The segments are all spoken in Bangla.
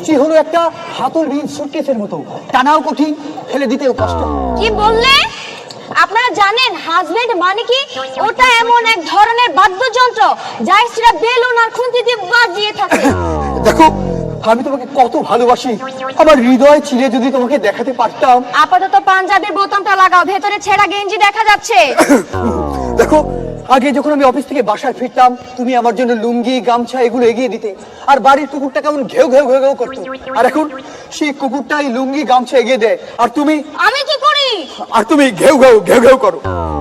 স্ত্রী হলো একটা হাতলবিহীন সুটকেসের মতো, টানাও কঠিন, ফেলে দিতেও কষ্ট। কি বললে? আপনারা জানেন হাজবেন্ড মানে কি? ওটা এমন এক ধরনের বাদ্যযন্ত্র যা স্ত্রীরা বেলুন আর খুন্তি দিয়ে বাজিয়ে থাকে। দেখো, আমি তোমাকে কত ভালোবাসি, আমার হৃদয় চিরে যদি তোমাকে দেখাতে পারতাম। আপাতত পাঞ্জাবির বোতামটা লাগাও, ভেতরে ছেঁড়া গেঞ্জি দেখা যাচ্ছে। দেখো, আগে যখন আমি অফিস থেকে বাসায় ফিরতাম, তুমি আমার জন্য লুঙ্গি গামছা এগুলো এগিয়ে দিতে, আর বাড়ির কুকুরটা কেমন ঘেউ ঘেউ ঘেউ ঘেউ করতো। আর এখন সেই কুকুরটাই লুঙ্গি গামছা এগিয়ে দেয়, আর তুমি কি করি? আর তুমি ঘেউ ঘেউ ঘেউ ঘেউ করো।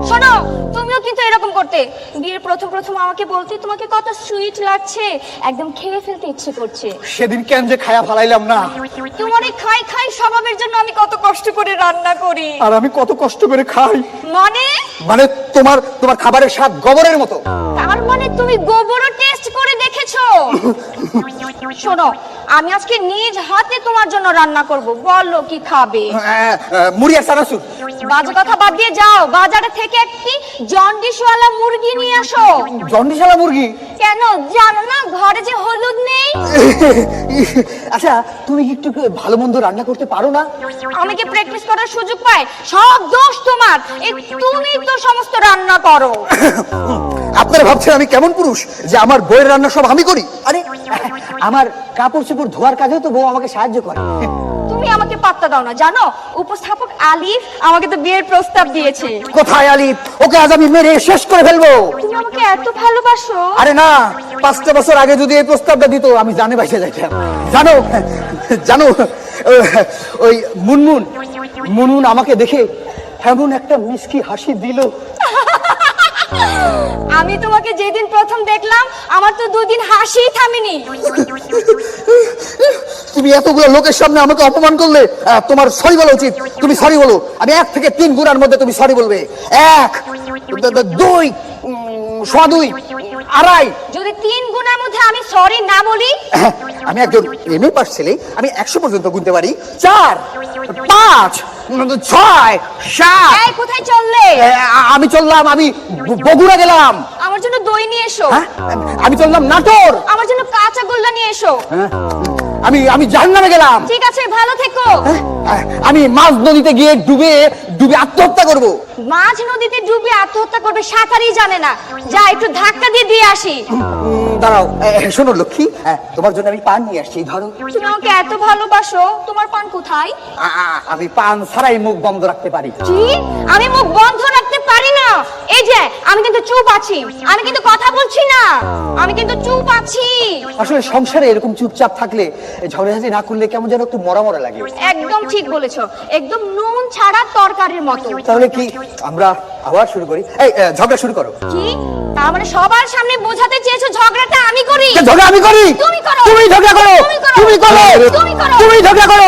শোনো, তুমিও কিন্তু এরকম করতে। বিয়ের প্রথম আমাকে বলতে তোমাকে কত সুইট লাগছে, একদম খেয়ে ফেলতে ইচ্ছে করছে। সেদিন কেন যে খায়া ফালাইলাম না। তোমার এই খাই খাই স্বভাবের জন্য আমি কত কষ্ট করে রান্না করি। আর আমি কত কষ্ট করে খাই। মানে তোমার খাবারের স্বাদ গোবরের মতো। তার মানে তুমি গোবরও টেস্ট করে দেখেছো? শোনো, আমি আজকে নিজ হাতে তোমার জন্য রান্না করব, বলো কি খাবে? মুড়ি আর চানাচুর। বাজে কথা বাদ দিয়ে যাও, বাজারে থেকে একটি জন্ডিসওয়ালা মুরগি নিয়ে আসো। জন্ডিসওয়ালা মুরগি? কেন জানো না ঘরে যে হলুদ নেই? আচ্ছা, তুমি কি একটু ভালো মন্দ রান্না করতে পারো না? আমি কি প্র্যাকটিস করার সুযোগ পাই? সব দোষ তোমার, তুমি তো সমস্ত রান্না করো। আপনারা ভাবছেন আমি কেমন পুরুষ যে আমার বইয়ের রান্না সব আমি করি? আরে, আমার কাপড় চোপড় ধোয়ার কাজেও তো বউ আমাকে সাহায্য করে। তুমি আমাকে পাত্তা দাও না, জানো উপস্থাপক আলিফ আমাকে তো বিয়ের প্রস্তাব দিয়েছে। কোথায় আলিফ? ওকে আজ আমি মেরে শেষ করে ফেলবো। তুমি আমাকে এত ভালোবাসো? আরে না, 5টা বছর আগে যদি এই প্রস্তাবটা দিত আমি জানে বাইসে যাইতাম। জানো ওই মুনমুন আমাকে দেখে এমন একটা মিষ্টি হাসি দিল। আমি তোমাকে যেদিন প্রথম দেখলাম আমার তো 2 দিন হাসিই থামেনি। তুমি এতগুলো লোকের সামনে আমাকে অপমান করলে, তোমার সরি বলা উচিত। তুমি সরি বলো। আমি 1 থেকে 3 গুণার মধ্যে তুমি সরি বলবে। 1, 2, 2, 2.5। যদি 3 গুণের মধ্যে আমি সরি না বলি? আমি একজন এমএ পাস ছেলে, আমি 100 পর্যন্ত গুনতে পারি। 4, 5, 6, 7। এই কোথায় চললে? আমি চললাম, আমি বগুড়া গেলাম। আমার জন্য দই নিয়ে এসো। আমি চললাম নাটোর। আমার জন্য কাঁচা গোল্লা নিয়ে এসো। আমি জাহান্নামে গেলাম। ঠিক আছে, ভালো থেকো। আমি মাঝ নদীতে গিয়ে ডুবে আত্মহত্যা করব। মাঝ নদীতে ডুবে আত্মহত্যা করবে? সাঁতারই জানে না। যা একটু ধাক্কা দিয়ে আসি। দাঁড়াও, শোনো লক্ষ্মী, তোমার জন্য আমি পান নিয়ে আসছি, ধরো। তুমি আমাকে এত ভালোবাসো, তোমার পান কোথায়? আমি পান ছাড়াই মুখ বন্ধ রাখতে পারি। কি? আমি মুখ বন্ধ রাখতে পারি না? এই যে আমি কিন্তু চুপ আছি, আমি কিন্তু কথা বলছি না, আমি কিন্তু চুপ আছি। আসলে সংসারে এরকম চুপচাপ থাকলে, ঝগড়াঝাটি না করলে কেমন যেন একটু মরা মরা লাগে। একদম ঠিক বলেছো, একদম নুন ছাড়া তরকারির মতো। তাহলে কি আমরা আবার শুরু করি? এই ঝগড়া শুরু করো। কি? তার মানে সবার সামনে বোঝাতে চেয়েছো ঝগড়াটা আমি করি? ঝগড়া আমি করি? তুমি করো। তুমি ঝগড়া করো। তুমি করো। তুমি করো। তুমি করো। তুমি ঝগড়া করো।